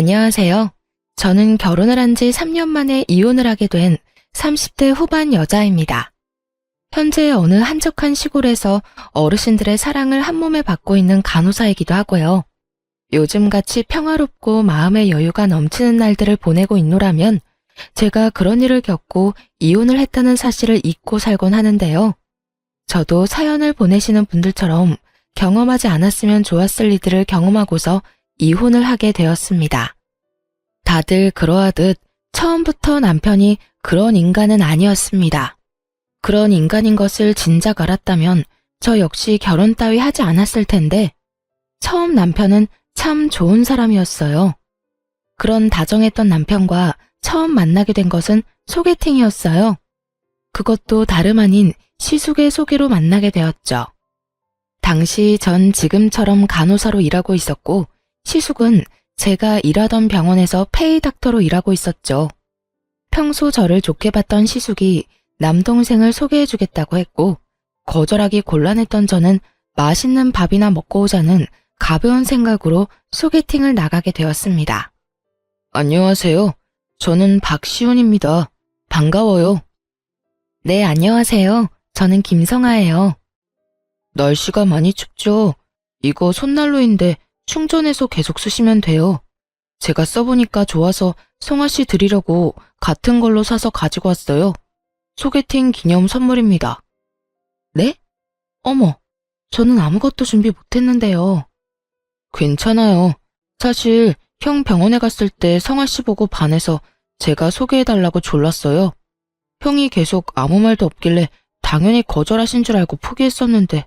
안녕하세요. 저는 결혼을 한 지 3년 만에 이혼을 하게 된 30대 후반 여자입니다. 현재 어느 한적한 시골에서 어르신들의 사랑을 한 몸에 받고 있는 간호사이기도 하고요. 요즘같이 평화롭고 마음의 여유가 넘치는 날들을 보내고 있노라면 제가 그런 일을 겪고 이혼을 했다는 사실을 잊고 살곤 하는데요. 저도 사연을 보내시는 분들처럼 경험하지 않았으면 좋았을 일들을 경험하고서 이혼을 하게 되었습니다. 다들 그러하듯 처음부터 남편이 그런 인간은 아니었습니다. 그런 인간인 것을 진작 알았다면 저 역시 결혼 따위 하지 않았을 텐데 처음 남편은 참 좋은 사람이었어요. 그런 다정했던 남편과 처음 만나게 된 것은 소개팅이었어요. 그것도 다름 아닌 시숙의 소개로 만나게 되었죠. 당시 전 지금처럼 간호사로 일하고 있었고 시숙은 제가 일하던 병원에서 페이닥터로 일하고 있었죠. 평소 저를 좋게 봤던 시숙이 남동생을 소개해주겠다고 했고 거절하기 곤란했던 저는 맛있는 밥이나 먹고 오자는 가벼운 생각으로 소개팅을 나가게 되었습니다. 안녕하세요. 저는 박시훈입니다. 반가워요. 네, 안녕하세요. 저는 김성아예요. 날씨가 많이 춥죠? 이거 손난로인데 충전해서 계속 쓰시면 돼요. 제가 써보니까 좋아서 성아씨 드리려고 같은 걸로 사서 가지고 왔어요. 소개팅 기념 선물입니다. 네? 어머, 저는 아무것도 준비 못했는데요. 괜찮아요. 사실 형 병원에 갔을 때 성아씨 보고 반해서 제가 소개해달라고 졸랐어요. 형이 계속 아무 말도 없길래 당연히 거절하신 줄 알고 포기했었는데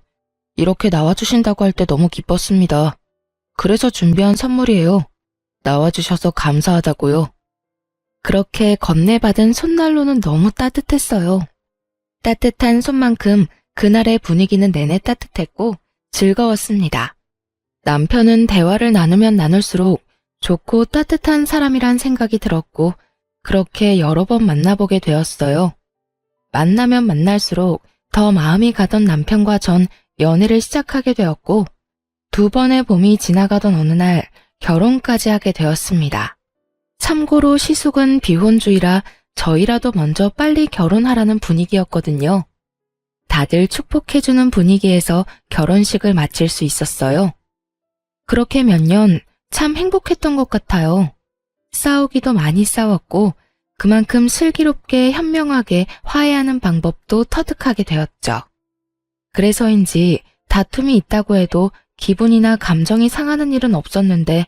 이렇게 나와주신다고 할 때 너무 기뻤습니다. 그래서 준비한 선물이에요. 나와주셔서 감사하다고요. 그렇게 건네받은 손난로는 너무 따뜻했어요. 따뜻한 손만큼 그날의 분위기는 내내 따뜻했고 즐거웠습니다. 남편은 대화를 나누면 나눌수록 좋고 따뜻한 사람이란 생각이 들었고 그렇게 여러 번 만나보게 되었어요. 만나면 만날수록 더 마음이 가던 남편과 전 연애를 시작하게 되었고 2번의 봄이 지나가던 어느 날 결혼까지 하게 되었습니다. 참고로 시숙은 비혼주의라 저희라도 먼저 빨리 결혼하라는 분위기였거든요. 다들 축복해주는 분위기에서 결혼식을 마칠 수 있었어요. 그렇게 몇 년 참 행복했던 것 같아요. 싸우기도 많이 싸웠고 그만큼 슬기롭게 현명하게 화해하는 방법도 터득하게 되었죠. 그래서인지 다툼이 있다고 해도 기분이나 감정이 상하는 일은 없었는데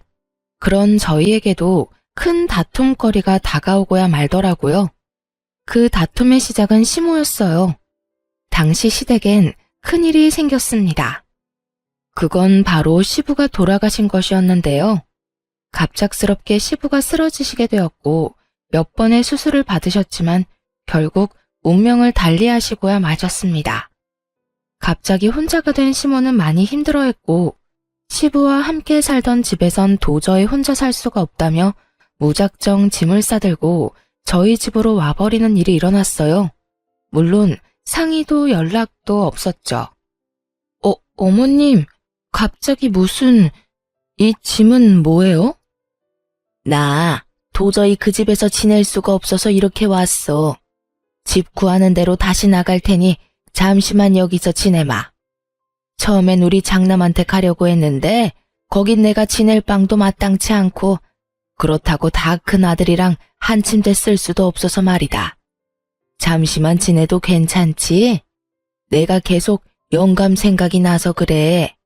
그런 저희에게도 큰 다툼거리가 다가오고야 말더라고요. 그 다툼의 시작은 시모였어요. 당시 시댁엔 큰일이 생겼습니다. 그건 바로 시부가 돌아가신 것이었는데요. 갑작스럽게 시부가 쓰러지시게 되었고 몇 번의 수술을 받으셨지만 결국 운명을 달리하시고야 마셨습니다. 갑자기 혼자가 된 시모는 많이 힘들어했고 시부와 함께 살던 집에선 도저히 혼자 살 수가 없다며 무작정 짐을 싸들고 저희 집으로 와버리는 일이 일어났어요. 물론 상의도 연락도 없었죠. 어머님, 갑자기 무슨... 이 짐은 뭐예요? 나 도저히 그 집에서 지낼 수가 없어서 이렇게 왔어. 집 구하는 대로 다시 나갈 테니 잠시만 여기서 지내마. 처음엔 우리 장남한테 가려고 했는데 거긴 내가 지낼 방도 마땅치 않고 그렇다고 다 큰 아들이랑 한 침대 쓸 수도 없어서 말이다. 잠시만 지내도 괜찮지? 내가 계속 영감 생각이 나서 그래.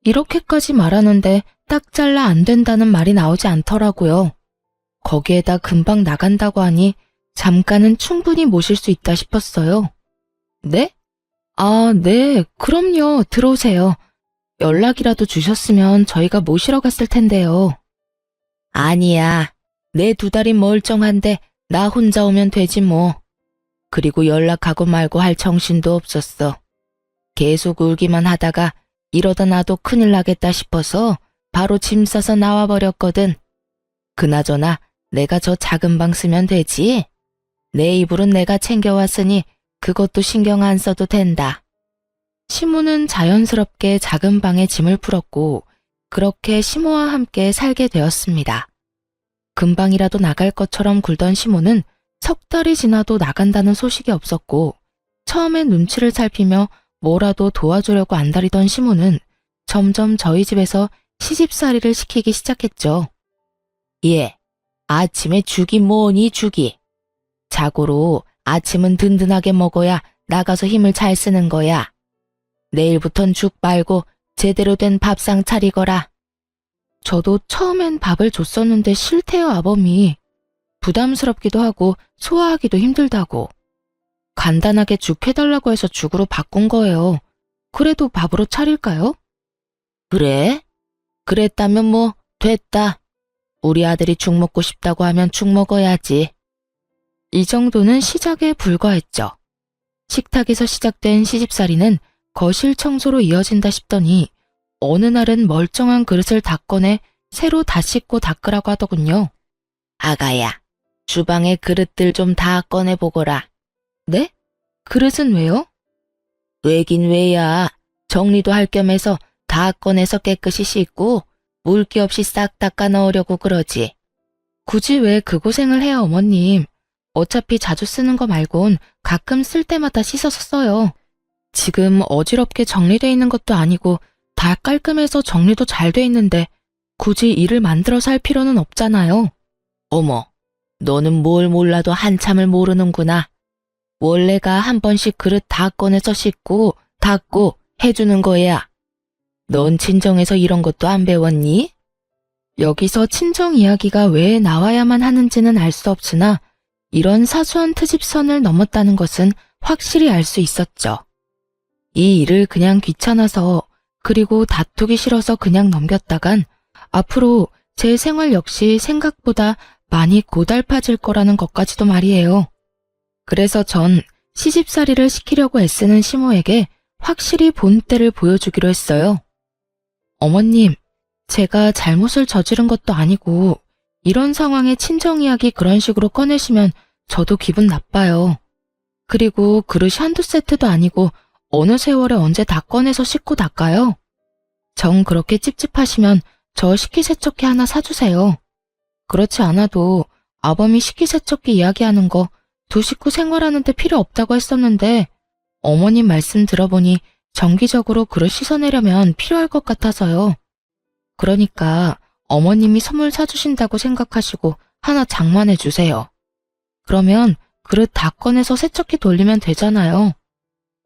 이렇게까지 말하는데 딱 잘라 안 된다는 말이 나오지 않더라고요. 거기에다 금방 나간다고 하니 잠깐은 충분히 모실 수 있다 싶었어요. 네? 아, 네, 그럼요. 들어오세요. 연락이라도 주셨으면 저희가 모시러 갔을 텐데요. 아니야. 내 2달이 멀쩡한데 나 혼자 오면 되지 뭐. 그리고 연락하고 말고 할 정신도 없었어. 계속 울기만 하다가 이러다 나도 큰일 나겠다 싶어서 바로 짐 싸서 나와버렸거든. 그나저나 내가 저 작은 방 쓰면 되지? 내 이불은 내가 챙겨왔으니 그것도 신경 안 써도 된다. 시모는 자연스럽게 작은 방에 짐을 풀었고 그렇게 시모와 함께 살게 되었습니다. 금방이라도 나갈 것처럼 굴던 시모는 석 달이 지나도 나간다는 소식이 없었고, 처음엔 눈치를 살피며 뭐라도 도와주려고 안달이던 시모는 점점 저희 집에서 시집살이를 시키기 시작했죠. 예, 아침에 죽이 뭐니 죽이. 자고로 아침은 든든하게 먹어야 나가서 힘을 잘 쓰는 거야. 내일부턴 죽 말고 제대로 된 밥상 차리거라. 저도 처음엔 밥을 줬었는데 싫대요, 아범이. 부담스럽기도 하고 소화하기도 힘들다고. 간단하게 죽 해달라고 해서 죽으로 바꾼 거예요. 그래도 밥으로 차릴까요? 그래? 그랬다면 뭐 됐다. 우리 아들이 죽 먹고 싶다고 하면 죽 먹어야지. 이 정도는 시작에 불과했죠. 식탁에서 시작된 시집살이는 거실 청소로 이어진다 싶더니 어느 날은 멀쩡한 그릇을 다 꺼내 새로 다 씻고 닦으라고 하더군요. 아가야, 주방에 그릇들 좀 다 꺼내보거라. 네? 그릇은 왜요? 왜긴 왜야. 정리도 할 겸해서 다 꺼내서 깨끗이 씻고 물기 없이 싹 닦아 넣으려고 그러지. 굳이 왜 그 고생을 해요, 어머님. 어차피 자주 쓰는 거 말곤 가끔 쓸 때마다 씻어서 써요. 지금 어지럽게 정리돼 있는 것도 아니고 다 깔끔해서 정리도 잘 돼 있는데 굳이 일을 만들어서 할 필요는 없잖아요. 어머, 너는 뭘 몰라도 한참을 모르는구나. 원래가 한 번씩 그릇 다 꺼내서 씻고 닦고 해주는 거야. 넌 친정에서 이런 것도 안 배웠니? 여기서 친정 이야기가 왜 나와야만 하는지는 알 수 없으나 이런 사소한 트집선을 넘었다는 것은 확실히 알 수 있었죠. 이 일을 그냥 귀찮아서 그리고 다투기 싫어서 그냥 넘겼다간 앞으로 제 생활 역시 생각보다 많이 고달파질 거라는 것까지도 말이에요. 그래서 전 시집살이를 시키려고 애쓰는 시모에게 확실히 본때를 보여주기로 했어요. 어머님, 제가 잘못을 저지른 것도 아니고 이런 상황에 친정 이야기 그런 식으로 꺼내시면 저도 기분 나빠요. 그리고 그릇이 한두 세트도 아니고 어느 세월에 언제 다 꺼내서 씻고 닦아요? 정 그렇게 찝찝하시면 저 식기세척기 하나 사주세요. 그렇지 않아도 아범이 식기세척기 이야기하는 거 두 식구 생활하는데 필요 없다고 했었는데 어머님 말씀 들어보니 정기적으로 그릇 씻어내려면 필요할 것 같아서요. 그러니까 어머님이 선물 사주신다고 생각하시고 하나 장만해 주세요. 그러면 그릇 다 꺼내서 세척기 돌리면 되잖아요.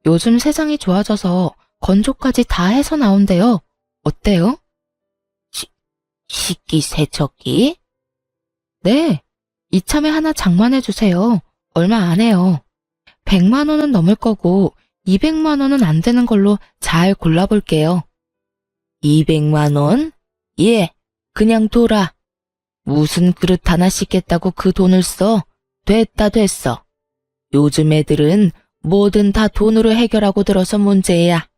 요즘 세상이 좋아져서 건조까지 다 해서 나온대요. 어때요? 식기세척기? 네, 이참에 하나 장만해 주세요. 얼마 안 해요. 100만 원은 넘을 거고 200만 원은 안 되는 걸로 잘 골라볼게요. 200만 원? 예, 그냥 둬라. 무슨 그릇 하나 씻겠다고 그 돈을 써? 됐어. 요즘 애들은 뭐든 다 돈으로 해결하고 들어서 문제야.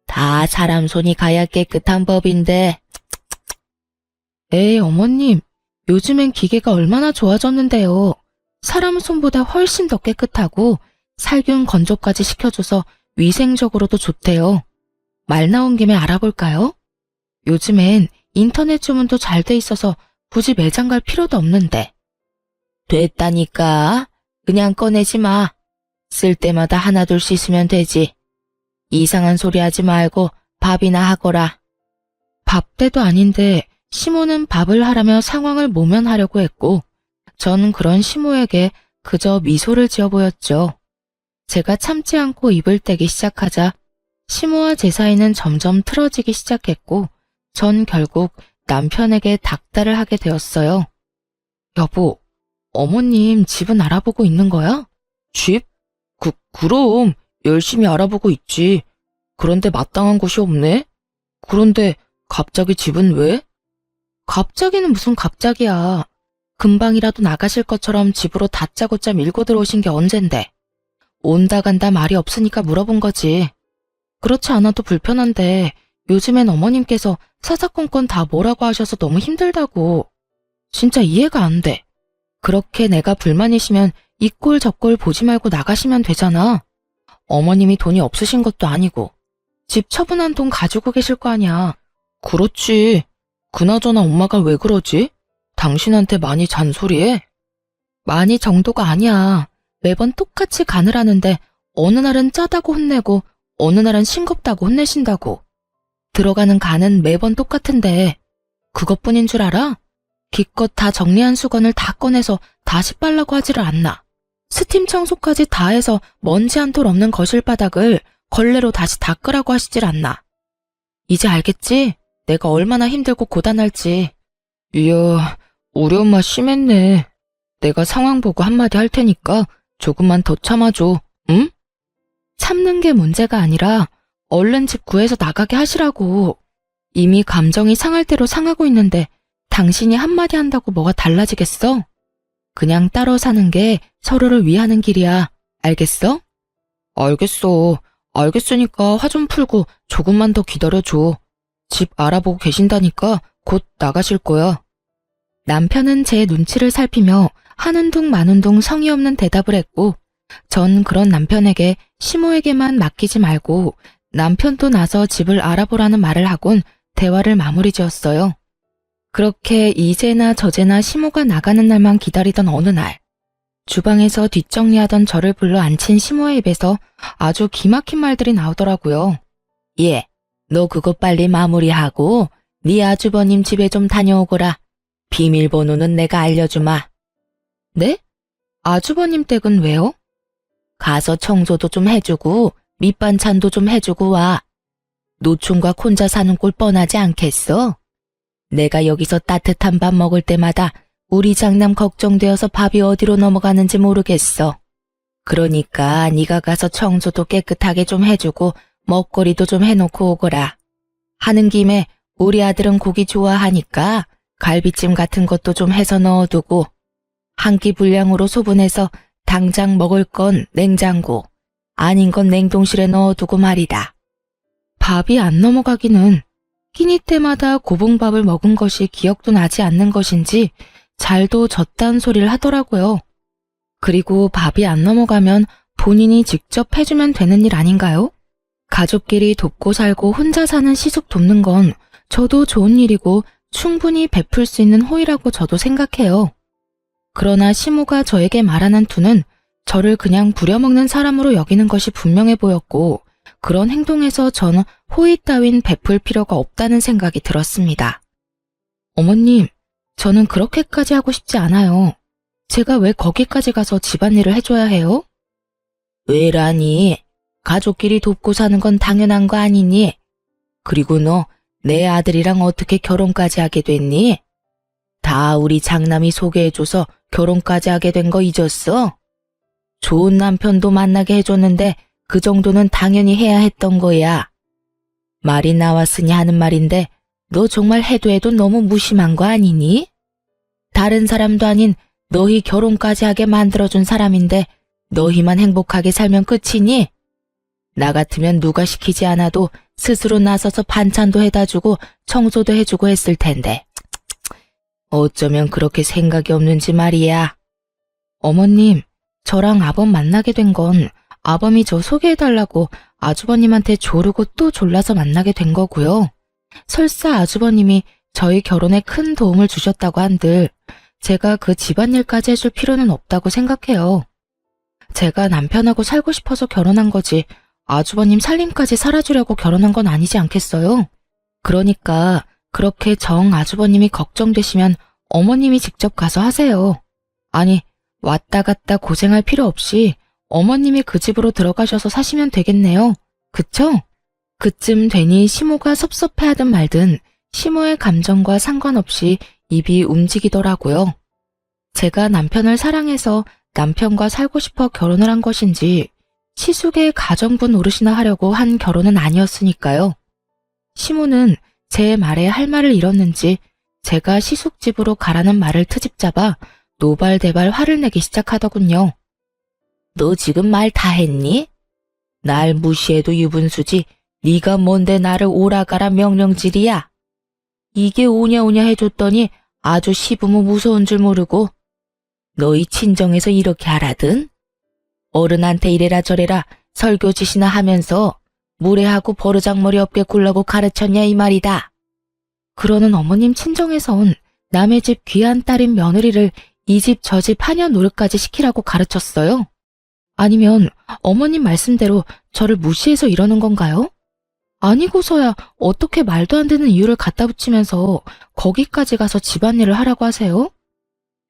다 사람 손이 가야 깨끗한 법인데. 에이, 어머님, 요즘엔 기계가 얼마나 좋아졌는데요. 사람 손보다 훨씬 더 깨끗하고 살균 건조까지 시켜줘서 위생적으로도 좋대요. 말 나온 김에 알아볼까요? 요즘엔 인터넷 주문도 잘 돼 있어서 굳이 매장 갈 필요도 없는데. 됐다니까. 그냥 꺼내지 마. 쓸 때마다 하나둘 씻으면 되지. 이상한 소리 하지 말고 밥이나 하거라. 밥 때도 아닌데 시모는 밥을 하라며 상황을 모면하려고 했고 전 그런 시모에게 그저 미소를 지어 보였죠. 제가 참지 않고 입을 떼기 시작하자 시모와 제 사이는 점점 틀어지기 시작했고 전 결국 남편에게 닥달을 하게 되었어요. 여보, 어머님 집은 알아보고 있는 거야? 집? 그럼 열심히 알아보고 있지. 그런데 마땅한 곳이 없네? 그런데 갑자기 집은 왜? 갑자기는 무슨 갑자기야. 금방이라도 나가실 것처럼 집으로 다짜고짜 밀고 들어오신 게 언젠데. 온다 간다 말이 없으니까 물어본 거지. 그렇지 않아도 불편한데 요즘엔 어머님께서 사사건건 다 뭐라고 하셔서 너무 힘들다고. 진짜 이해가 안 돼. 그렇게 내가 불만이시면 이 꼴 저 꼴 보지 말고 나가시면 되잖아. 어머님이 돈이 없으신 것도 아니고 집 처분한 돈 가지고 계실 거 아니야. 그렇지. 그나저나 엄마가 왜 그러지? 당신한테 많이 잔소리해? 많이 정도가 아니야. 매번 똑같이 간을 하는데 어느 날은 짜다고 혼내고 어느 날은 싱겁다고 혼내신다고. 들어가는 간은 매번 똑같은데 그것뿐인 줄 알아? 기껏 다 정리한 수건을 다 꺼내서 다시 빨라고 하지를 않나. 스팀 청소까지 다 해서 먼지 한 톨 없는 거실 바닥을 걸레로 다시 닦으라고 하시질 않나. 이제 알겠지? 내가 얼마나 힘들고 고단할지. 이야, 우리 엄마 심했네. 내가 상황 보고 한마디 할 테니까 조금만 더 참아줘, 응? 참는 게 문제가 아니라 얼른 집 구해서 나가게 하시라고. 이미 감정이 상할 대로 상하고 있는데 당신이 한마디 한다고 뭐가 달라지겠어? 그냥 따로 사는 게 서로를 위하는 길이야. 알겠어? 알겠어. 알겠으니까 화 좀 풀고 조금만 더 기다려줘. 집 알아보고 계신다니까 곧 나가실 거야. 남편은 제 눈치를 살피며 하는 둥 마는 둥 성의 없는 대답을 했고 전 그런 남편에게 시모에게만 맡기지 말고 남편도 나서 집을 알아보라는 말을 하곤 대화를 마무리 지었어요. 그렇게 이제나 저제나 시모가 나가는 날만 기다리던 어느 날 주방에서 뒷정리하던 저를 불러 앉힌 시모의 입에서 아주 기막힌 말들이 나오더라고요. 예, 너 그거 빨리 마무리하고 네 아주버님 집에 좀 다녀오거라. 비밀번호는 내가 알려주마. 네? 아주버님 댁은 왜요? 가서 청소도 좀 해주고 밑반찬도 좀 해주고 와. 노총각 혼자 사는 꼴 뻔하지 않겠어? 내가 여기서 따뜻한 밥 먹을 때마다 우리 장남 걱정되어서 밥이 어디로 넘어가는지 모르겠어. 그러니까 네가 가서 청소도 깨끗하게 좀 해주고 먹거리도 좀 해놓고 오거라. 하는 김에 우리 아들은 고기 좋아하니까 갈비찜 같은 것도 좀 해서 넣어두고 한 끼 분량으로 소분해서 당장 먹을 건 냉장고, 아닌 건 냉동실에 넣어두고 말이다. 밥이 안 넘어가기는 끼니 때마다 고봉밥을 먹은 것이 기억도 나지 않는 것인지 잘도 졌다는 소리를 하더라고요. 그리고 밥이 안 넘어가면 본인이 직접 해주면 되는 일 아닌가요? 가족끼리 돕고 살고 혼자 사는 시숙 돕는 건 저도 좋은 일이고 충분히 베풀 수 있는 호의라고 저도 생각해요. 그러나 시모가 저에게 말하는 투는 저를 그냥 부려먹는 사람으로 여기는 것이 분명해 보였고 그런 행동에서 저는 호의 따윈 베풀 필요가 없다는 생각이 들었습니다. 어머님, 저는 그렇게까지 하고 싶지 않아요. 제가 왜 거기까지 가서 집안일을 해줘야 해요? 왜라니? 가족끼리 돕고 사는 건 당연한 거 아니니? 그리고 너 내 아들이랑 어떻게 결혼까지 하게 됐니? 다 우리 장남이 소개해줘서 결혼까지 하게 된 거 잊었어? 좋은 남편도 만나게 해줬는데 그 정도는 당연히 해야 했던 거야. 말이 나왔으니 하는 말인데 너 정말 해도 해도 너무 무심한 거 아니니? 다른 사람도 아닌 너희 결혼까지 하게 만들어준 사람인데 너희만 행복하게 살면 끝이니? 나 같으면 누가 시키지 않아도 스스로 나서서 반찬도 해다주고 청소도 해주고 했을 텐데. 어쩌면 그렇게 생각이 없는지 말이야. 어머님, 저랑 아범 만나게 된 건 아범이 저 소개해달라고 아주버님한테 조르고 또 졸라서 만나게 된 거고요. 설사 아주버님이 저희 결혼에 큰 도움을 주셨다고 한들 제가 그 집안일까지 해줄 필요는 없다고 생각해요. 제가 남편하고 살고 싶어서 결혼한 거지 아주버님 살림까지 살아주려고 결혼한 건 아니지 않겠어요? 그러니까 그렇게 정 아주버님이 걱정되시면 어머님이 직접 가서 하세요. 아니, 왔다 갔다 고생할 필요 없이 어머님이 그 집으로 들어가셔서 사시면 되겠네요. 그쵸? 그쯤 되니 시모가 섭섭해하든 말든 시모의 감정과 상관없이 입이 움직이더라고요. 제가 남편을 사랑해서 남편과 살고 싶어 결혼을 한 것인지 시숙의 가정부 노릇이나 하려고 한 결혼은 아니었으니까요. 시모는 제 말에 할 말을 잃었는지 제가 시숙 집으로 가라는 말을 트집잡아 노발대발 화를 내기 시작하더군요. 너 지금 말 다 했니? 날 무시해도 유분수지 네가 뭔데 나를 오라가라 명령질이야. 이게 오냐오냐 해줬더니 아주 시부모 무서운 줄 모르고 너희 친정에서 이렇게 하라든? 어른한테 이래라 저래라 설교짓이나 하면서 무례하고 버르장머리 없게 굴라고 가르쳤냐 이 말이다. 그러는 어머님 친정에선 남의 집 귀한 딸인 며느리를 이 집 저 집 하녀 노릇까지 시키라고 가르쳤어요? 아니면 어머님 말씀대로 저를 무시해서 이러는 건가요? 아니고서야 어떻게 말도 안 되는 이유를 갖다 붙이면서 거기까지 가서 집안일을 하라고 하세요?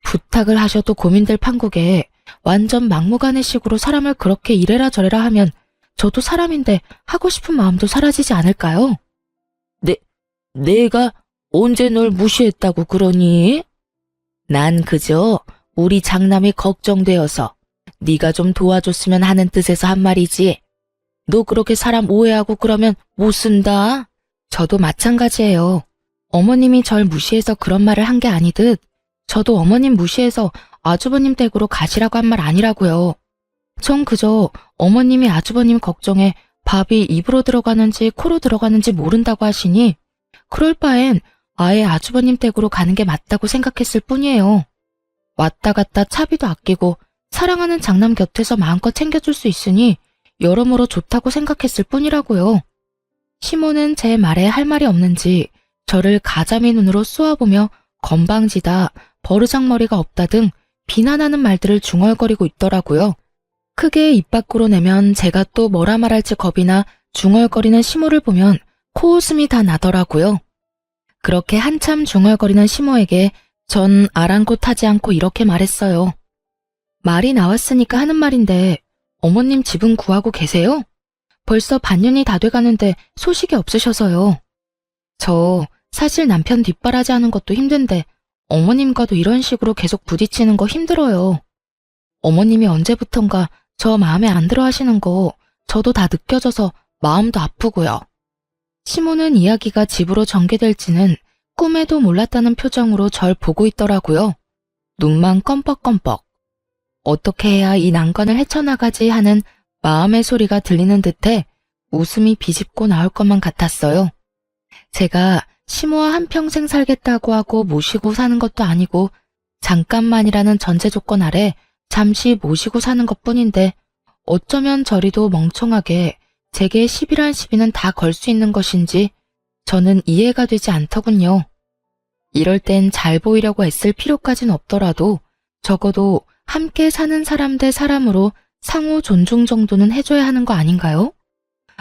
부탁을 하셔도 고민될 판국에 완전 막무가내식으로 사람을 그렇게 이래라 저래라 하면 저도 사람인데 하고 싶은 마음도 사라지지 않을까요? 내가 언제 널 무시했다고 그러니? 난 그저 우리 장남이 걱정되어서 네가 좀 도와줬으면 하는 뜻에서 한 말이지. 너 그렇게 사람 오해하고 그러면 못 쓴다. 저도 마찬가지예요. 어머님이 절 무시해서 그런 말을 한 게 아니듯 저도 어머님 무시해서 아주버님 댁으로 가시라고 한 말 아니라고요. 전 그저 어머님이 아주버님 걱정에 밥이 입으로 들어가는지 코로 들어가는지 모른다고 하시니 그럴 바엔 아예 아주버님 댁으로 가는 게 맞다고 생각했을 뿐이에요. 왔다 갔다 차비도 아끼고 사랑하는 장남 곁에서 마음껏 챙겨줄 수 있으니 여러모로 좋다고 생각했을 뿐이라고요. 시모는 제 말에 할 말이 없는지 저를 가자미 눈으로 쏘아보며 건방지다, 버르장머리가 없다 등 비난하는 말들을 중얼거리고 있더라고요. 크게 입 밖으로 내면 제가 또 뭐라 말할지 겁이 나 중얼거리는 시모를 보면 코웃음이 다 나더라고요. 그렇게 한참 중얼거리는 시모에게 전 아랑곳하지 않고 이렇게 말했어요. 말이 나왔으니까 하는 말인데 어머님 집은 구하고 계세요? 벌써 반년이 다 돼가는데 소식이 없으셔서요. 저 사실 남편 뒷바라지 하는 것도 힘든데 어머님과도 이런 식으로 계속 부딪히는 거 힘들어요. 어머님이 언제부턴가 저 마음에 안 들어 하시는 거 저도 다 느껴져서 마음도 아프고요. 시모는 이야기가 집으로 전개될지는 꿈에도 몰랐다는 표정으로 절 보고 있더라고요. 눈만 껌뻑껌뻑. 어떻게 해야 이 난관을 헤쳐나가지 하는 마음의 소리가 들리는 듯해 웃음이 비집고 나올 것만 같았어요. 제가 시모와 한평생 살겠다고 하고 모시고 사는 것도 아니고 잠깐만이라는 전제 조건 아래 잠시 모시고 사는 것뿐인데 어쩌면 저리도 멍청하게 제게 시비란 시비는 다 걸 수 있는 것인지 저는 이해가 되지 않더군요. 이럴 땐 잘 보이려고 애쓸 필요까진 없더라도 적어도 함께 사는 사람 대 사람으로 상호 존중 정도는 해줘야 하는 거 아닌가요?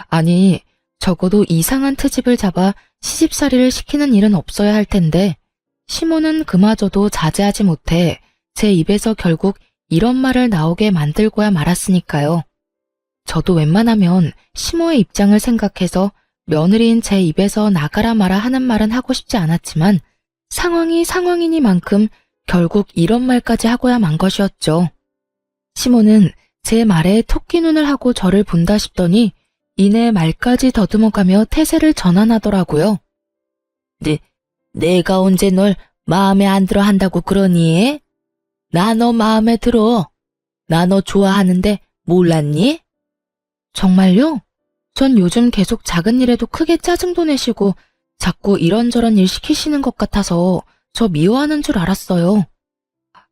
아니, 적어도 이상한 트집을 잡아 시집살이를 시키는 일은 없어야 할 텐데 시모는 그마저도 자제하지 못해 제 입에서 결국 이런 말을 나오게 만들고야 말았으니까요. 저도 웬만하면 시모의 입장을 생각해서 며느리인 제 입에서 나가라 마라 하는 말은 하고 싶지 않았지만 상황이 상황이니만큼 결국 이런 말까지 하고야 만 것이었죠. 시모는 제 말에 토끼 눈을 하고 저를 본다 싶더니 이내 말까지 더듬어가며 태세를 전환하더라고요. 내가 언제 널 마음에 안 들어 한다고 그러니? 나 너 마음에 들어. 나 너 좋아하는데 몰랐니? 정말요? 전 요즘 계속 작은 일에도 크게 짜증도 내시고 자꾸 이런저런 일 시키시는 것 같아서 저 미워하는 줄 알았어요.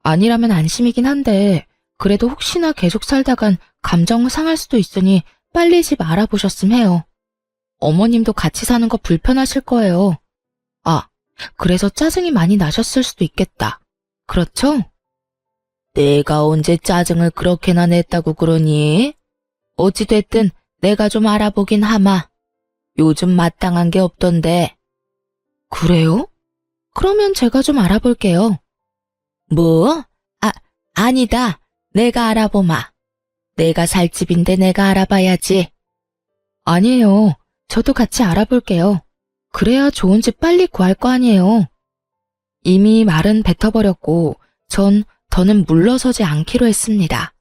아니라면 안심이긴 한데 그래도 혹시나 계속 살다간 감정 상할 수도 있으니 빨리 집 알아보셨음 해요. 어머님도 같이 사는 거 불편하실 거예요. 아, 그래서 짜증이 많이 나셨을 수도 있겠다. 그렇죠? 내가 언제 짜증을 그렇게나 냈다고 그러니? 어찌됐든 내가 좀 알아보긴 하마. 요즘 마땅한 게 없던데. 그래요? 그러면 제가 좀 알아볼게요. 뭐? 아니다. 내가 알아보마. 내가 살 집인데 내가 알아봐야지. 아니에요. 저도 같이 알아볼게요. 그래야 좋은 집 빨리 구할 거 아니에요. 이미 말은 뱉어버렸고 전 더는 물러서지 않기로 했습니다.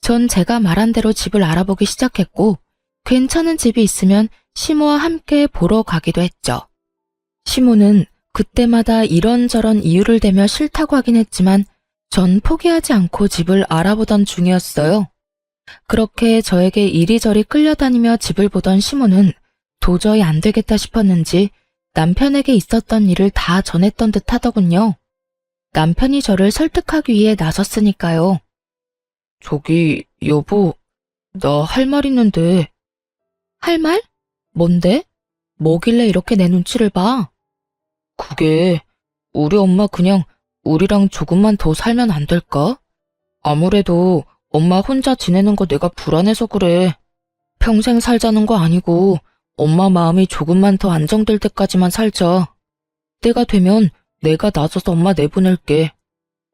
전 제가 말한 대로 집을 알아보기 시작했고 괜찮은 집이 있으면 시모와 함께 보러 가기도 했죠. 시모는 그때마다 이런저런 이유를 대며 싫다고 하긴 했지만 전 포기하지 않고 집을 알아보던 중이었어요. 그렇게 저에게 이리저리 끌려다니며 집을 보던 시모는 도저히 안 되겠다 싶었는지 남편에게 있었던 일을 다 전했던 듯 하더군요. 남편이 저를 설득하기 위해 나섰으니까요. 저기, 여보, 나 할 말 있는데. 할 말? 뭔데? 뭐길래 이렇게 내 눈치를 봐? 그게 우리 엄마 그냥 우리랑 조금만 더 살면 안 될까? 아무래도 엄마 혼자 지내는 거 내가 불안해서 그래. 평생 살자는 거 아니고 엄마 마음이 조금만 더 안정될 때까지만 살자. 때가 되면 내가 나서서 엄마 내보낼게.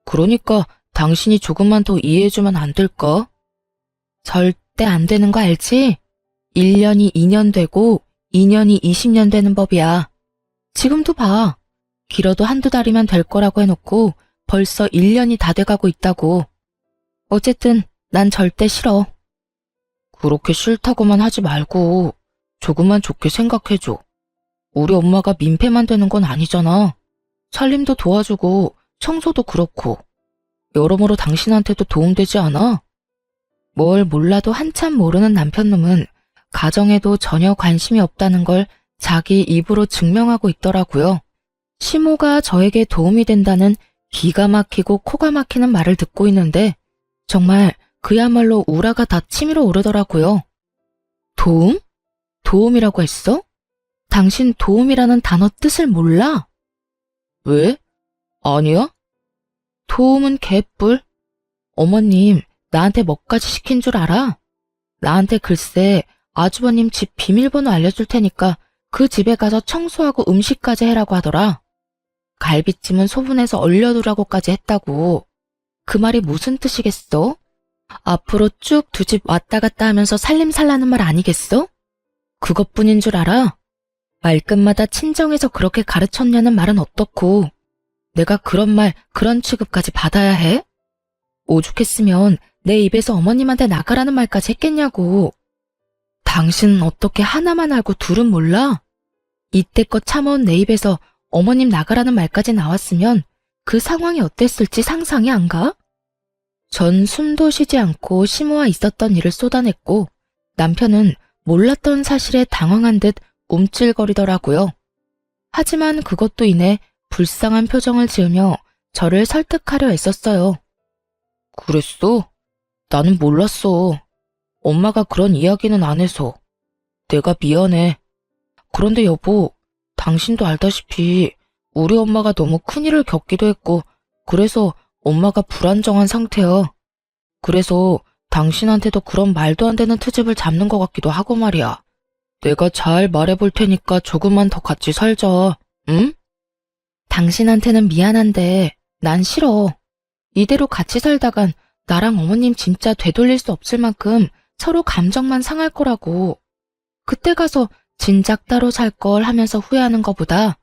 그러니까 당신이 조금만 더 이해해주면 안 될까? 절대 안 되는 거 알지? 1년이 2년 되고 2년이 20년 되는 법이야. 지금도 봐. 길어도 한두 달이면 될 거라고 해놓고 벌써 1년이 다 돼가고 있다고. 어쨌든 난 절대 싫어. 그렇게 싫다고만 하지 말고 조금만 좋게 생각해줘. 우리 엄마가 민폐만 되는 건 아니잖아. 살림도 도와주고 청소도 그렇고 여러모로 당신한테도 도움되지 않아? 뭘 몰라도 한참 모르는 남편놈은 가정에도 전혀 관심이 없다는 걸 자기 입으로 증명하고 있더라고요. 시모가 저에게 도움이 된다는 기가 막히고 코가 막히는 말을 듣고 있는데 정말 그야말로 우라가 다 치밀어 오르더라고요. 도움? 도움이라고 했어? 당신 도움이라는 단어 뜻을 몰라? 왜? 아니야? 도움은 개뿔. 어머님, 나한테 뭐까지 시킨 줄 알아? 나한테 글쎄 아주버님 집 비밀번호 알려줄 테니까 그 집에 가서 청소하고 음식까지 해라고 하더라. 갈비찜은 소분해서 얼려두라고까지 했다고. 그 말이 무슨 뜻이겠어? 앞으로 쭉 두 집 왔다 갔다 하면서 살림살라는 말 아니겠어? 그것뿐인 줄 알아? 말끝마다 친정에서 그렇게 가르쳤냐는 말은 어떻고 내가 그런 말, 그런 취급까지 받아야 해? 오죽했으면 내 입에서 어머님한테 나가라는 말까지 했겠냐고. 당신은 어떻게 하나만 알고 둘은 몰라? 이때껏 참아온 내 입에서 어머님 나가라는 말까지 나왔으면 그 상황이 어땠을지 상상이 안 가? 전 숨도 쉬지 않고 시모와 있었던 일을 쏟아냈고 남편은 몰랐던 사실에 당황한 듯 움찔거리더라고요. 하지만 그것도 인해 불쌍한 표정을 지으며 저를 설득하려 애썼어요. 그랬어? 나는 몰랐어. 엄마가 그런 이야기는 안 해서. 내가 미안해. 그런데 여보, 당신도 알다시피 우리 엄마가 너무 큰일을 겪기도 했고 그래서 엄마가 불안정한 상태야. 그래서 당신한테도 그런 말도 안 되는 트집을 잡는 것 같기도 하고 말이야. 내가 잘 말해볼 테니까 조금만 더 같이 살자, 응? 당신한테는 미안한데 난 싫어. 이대로 같이 살다간 나랑 어머님 진짜 되돌릴 수 없을 만큼 서로 감정만 상할 거라고. 그때 가서 진작 따로 살 걸 하면서 후회하는 것보다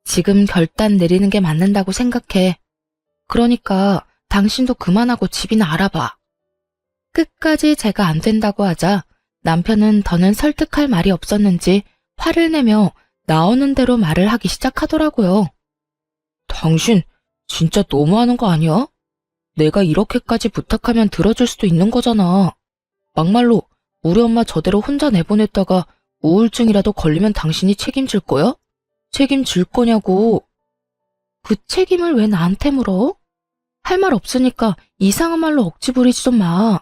지금 결단 내리는 게 맞는다고 생각해. 그러니까 당신도 그만하고 집이나 알아봐. 끝까지 제가 안 된다고 하자 남편은 더는 설득할 말이 없었는지 화를 내며 나오는 대로 말을 하기 시작하더라고요. 당신 진짜 너무하는 거 아니야? 내가 이렇게까지 부탁하면 들어줄 수도 있는 거잖아. 막말로 우리 엄마 저대로 혼자 내보냈다가 우울증이라도 걸리면 당신이 책임질 거야? 책임질 거냐고. 그 책임을 왜 나한테 물어? 할 말 없으니까 이상한 말로 억지 부리지 좀 마.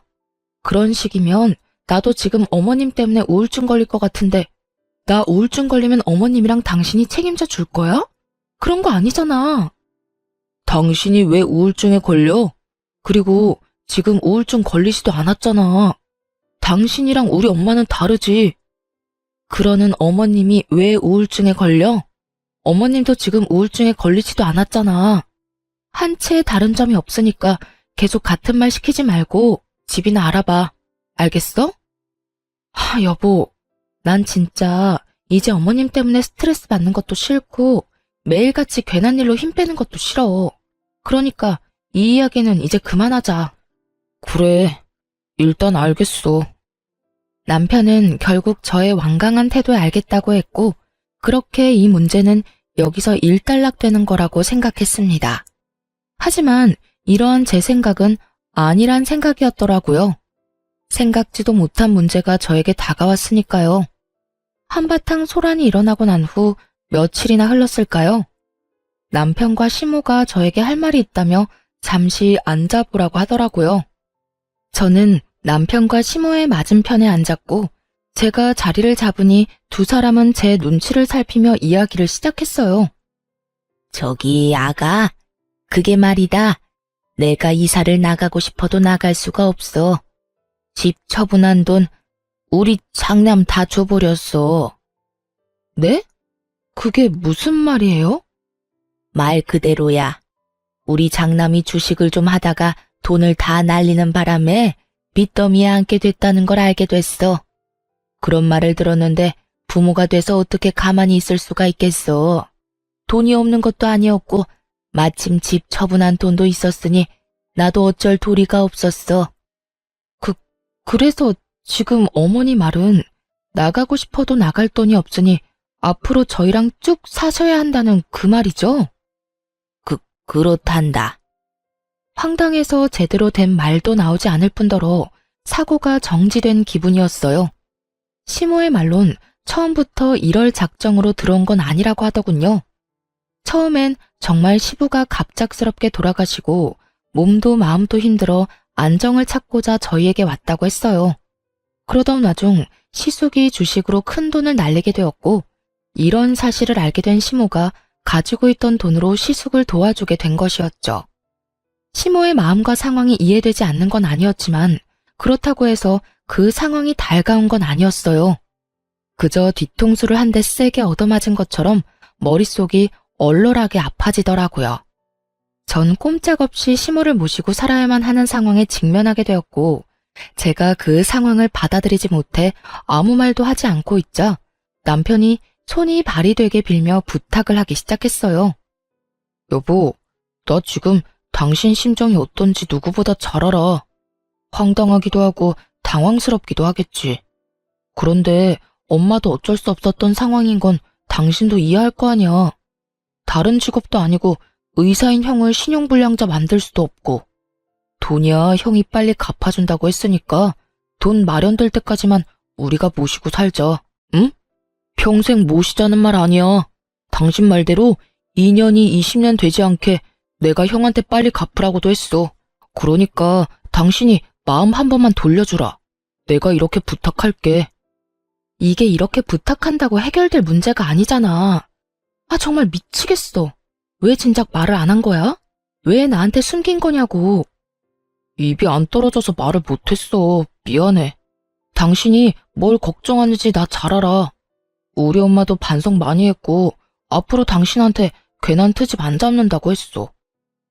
그런 식이면 나도 지금 어머님 때문에 우울증 걸릴 것 같은데 나 우울증 걸리면 어머님이랑 당신이 책임져 줄 거야? 그런 거 아니잖아. 당신이 왜 우울증에 걸려? 그리고 지금 우울증 걸리지도 않았잖아. 당신이랑 우리 엄마는 다르지. 그러는 어머님이 왜 우울증에 걸려? 어머님도 지금 우울증에 걸리지도 않았잖아. 한 채 다른 점이 없으니까 계속 같은 말 시키지 말고 집이나 알아봐. 알겠어? 여보, 난 진짜 이제 어머님 때문에 스트레스 받는 것도 싫고 매일같이 괜한 일로 힘 빼는 것도 싫어. 그러니까 이 이야기는 이제 그만하자. 그래, 일단 알겠어. 남편은 결국 저의 완강한 태도에 알겠다고 했고 그렇게 이 문제는 여기서 일단락되는 거라고 생각했습니다. 하지만 이러한 제 생각은 아니란 생각이었더라고요. 생각지도 못한 문제가 저에게 다가왔으니까요. 한바탕 소란이 일어나고 난 후 며칠이나 흘렀을까요? 남편과 시모가 저에게 할 말이 있다며 잠시 앉아보라고 하더라고요. 저는 남편과 시모의 맞은편에 앉았고 제가 자리를 잡으니 두 사람은 제 눈치를 살피며 이야기를 시작했어요. 저기 아가, 그게 말이다. 내가 이사를 나가고 싶어도 나갈 수가 없어. 집 처분한 돈 우리 장남 다 줘버렸어. 네? 그게 무슨 말이에요? 말 그대로야. 우리 장남이 주식을 좀 하다가 돈을 다 날리는 바람에 빚더미에 앉게 됐다는 걸 알게 됐어. 그런 말을 들었는데 부모가 돼서 어떻게 가만히 있을 수가 있겠어. 돈이 없는 것도 아니었고 마침 집 처분한 돈도 있었으니 나도 어쩔 도리가 없었어. 그래서 지금 어머니 말은 나가고 싶어도 나갈 돈이 없으니 앞으로 저희랑 쭉 사셔야 한다는 그 말이죠? 그렇단다. 황당해서 제대로 된 말도 나오지 않을 뿐더러 사고가 정지된 기분이었어요. 시모의 말론 처음부터 이럴 작정으로 들어온 건 아니라고 하더군요. 처음엔 정말 시부가 갑작스럽게 돌아가시고 몸도 마음도 힘들어 안정을 찾고자 저희에게 왔다고 했어요. 그러던 와중 시숙이 주식으로 큰 돈을 날리게 되었고 이런 사실을 알게 된 시모가 가지고 있던 돈으로 시숙을 도와주게 된 것이었죠. 시모의 마음과 상황이 이해되지 않는 건 아니었지만 그렇다고 해서 그 상황이 달가운 건 아니었어요. 그저 뒤통수를 한 대 세게 얻어맞은 것처럼 머릿속이 얼얼하게 아파지더라고요. 전 꼼짝없이 시모를 모시고 살아야만 하는 상황에 직면하게 되었고 제가 그 상황을 받아들이지 못해 아무 말도 하지 않고 있자 남편이 손이 발이 되게 빌며 부탁을 하기 시작했어요. 여보, 나 지금 당신 심정이 어떤지 누구보다 잘 알아. 황당하기도 하고 당황스럽기도 하겠지. 그런데 엄마도 어쩔 수 없었던 상황인 건 당신도 이해할 거 아니야. 다른 직업도 아니고 의사인 형을 신용불량자 만들 수도 없고. 돈이야 형이 빨리 갚아준다고 했으니까 돈 마련될 때까지만 우리가 모시고 살자. 응? 평생 모시자는 말 아니야. 당신 말대로 2년이 20년 되지 않게 내가 형한테 빨리 갚으라고도 했어. 그러니까 당신이 마음 한 번만 돌려주라. 내가 이렇게 부탁할게. 이게 이렇게 부탁한다고 해결될 문제가 아니잖아. 아, 정말 미치겠어. 왜 진작 말을 안 한 거야? 왜 나한테 숨긴 거냐고. 입이 안 떨어져서 말을 못했어. 미안해. 당신이 뭘 걱정하는지 나 잘 알아. 우리 엄마도 반성 많이 했고 앞으로 당신한테 괜한 트집 안 잡는다고 했어.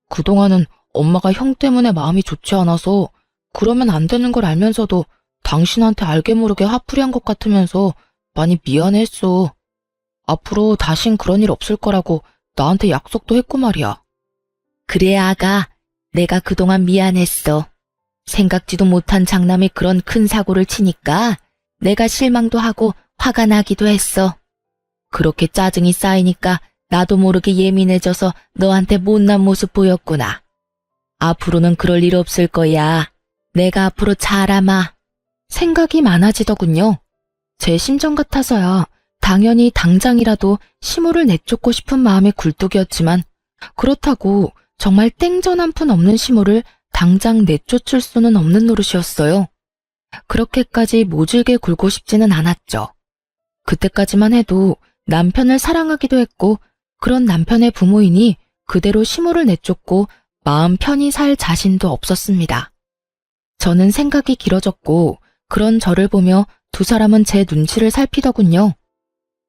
그동안은 엄마가 형 때문에 마음이 좋지 않아서 그러면 안 되는 걸 알면서도 당신한테 알게 모르게 화풀이한 것 같으면서 많이 미안했어. 앞으로 다신 그런 일 없을 거라고 나한테 약속도 했고 말이야. 그래 아가, 내가 그동안 미안했어. 생각지도 못한 장남이 그런 큰 사고를 치니까 내가 실망도 하고 화가 나기도 했어. 그렇게 짜증이 쌓이니까 나도 모르게 예민해져서 너한테 못난 모습 보였구나. 앞으로는 그럴 일 없을 거야. 내가 앞으로 잘하마. 생각이 많아지더군요. 제 심정 같아서야 당연히 당장이라도 시모를 내쫓고 싶은 마음이 굴뚝이었지만 그렇다고 정말 땡전 한 푼 없는 시모를 당장 내쫓을 수는 없는 노릇이었어요. 그렇게까지 모질게 굴고 싶지는 않았죠. 그때까지만 해도 남편을 사랑하기도 했고 그런 남편의 부모이니 그대로 시모를 내쫓고 마음 편히 살 자신도 없었습니다. 저는 생각이 길어졌고 그런 저를 보며 두 사람은 제 눈치를 살피더군요.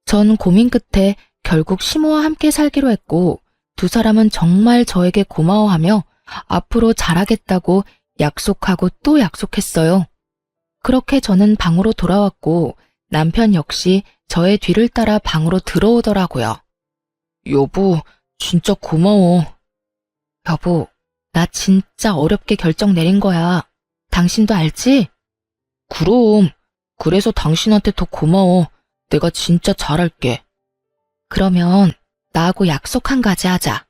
전 고민 끝에 결국 시모와 함께 살기로 했고 두 사람은 정말 저에게 고마워하며 앞으로 잘하겠다고 약속하고 또 약속했어요. 그렇게 저는 방으로 돌아왔고 남편 역시 저의 뒤를 따라 방으로 들어오더라고요. 여보, 진짜 고마워. 여보, 나 진짜 어렵게 결정 내린 거야. 당신도 알지? 그럼, 그래서 당신한테 더 고마워. 내가 진짜 잘할게. 그러면 나하고 약속 한 가지 하자.